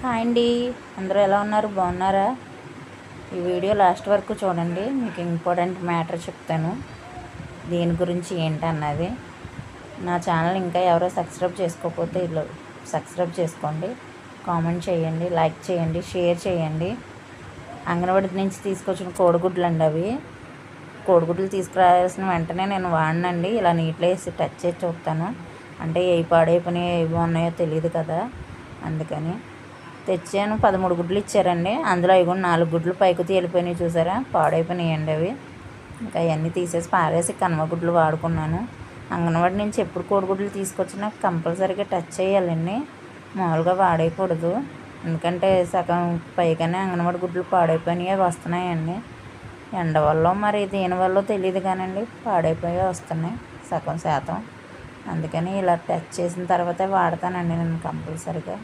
Hi అండి. అందరూ ఎలా ఉన్నారు? బాగున్నారా? ఈ వీడియో లాస్ట్ వరకు చూడండి, మీకు ఇంపార్టెంట్ మ్యాటర్ చెప్తాను. దేని గురించి ఏంటన్నది. నా ఛానల్ ఇంకా ఎవరో సబ్స్క్రైబ్ చేసుకోకపోతే ఇలా సబ్స్క్రైబ్ చేసుకోండి, కామెంట్ చేయండి, లైక్ చేయండి, షేర్ చేయండి. అంగన్వాడి నుంచి తీసుకొచ్చిన కోడిగుడ్లు అండి అవి. కోడిగుడ్లు తీసుకురావాల్సిన వెంటనే నేను వాడినండి ఇలా నీటిలో వేసి టచ్ చేసి చూస్తాను. అంటే ఏ పాడైపోయినాయో ఏ బాగున్నాయో తెలియదు కదా, అందుకని తెచ్చాను. 13 గుడ్లు ఇచ్చారండి. అందులో అవి కూడా 4 గుడ్లు పైకి తేలిపోయినాయి, చూసారా? పాడైపోయినాయండి అవి. ఇంకా అవన్నీ తీసేసి పారేసి కనుమ గుడ్లు వాడుకున్నాను. అంగన్వాడి నుంచి ఎప్పుడు కోడిగుడ్లు తీసుకొచ్చినా కంపల్సరీగా టచ్ చేయాలండి, మామూలుగా వాడేయకూడదు. ఎందుకంటే సగం పైగానే అంగన్వాడి గుడ్లు పాడైపోయినాయి వస్తున్నాయండి. ఎండ వల్ల మరి దేనివల్ల తెలియదు కానండి, పాడైపోయి వస్తున్నాయి సగం శాతం. అందుకని ఇలా టచ్ చేసిన తర్వాతే వాడతానండి నేను కంపల్సరీగా.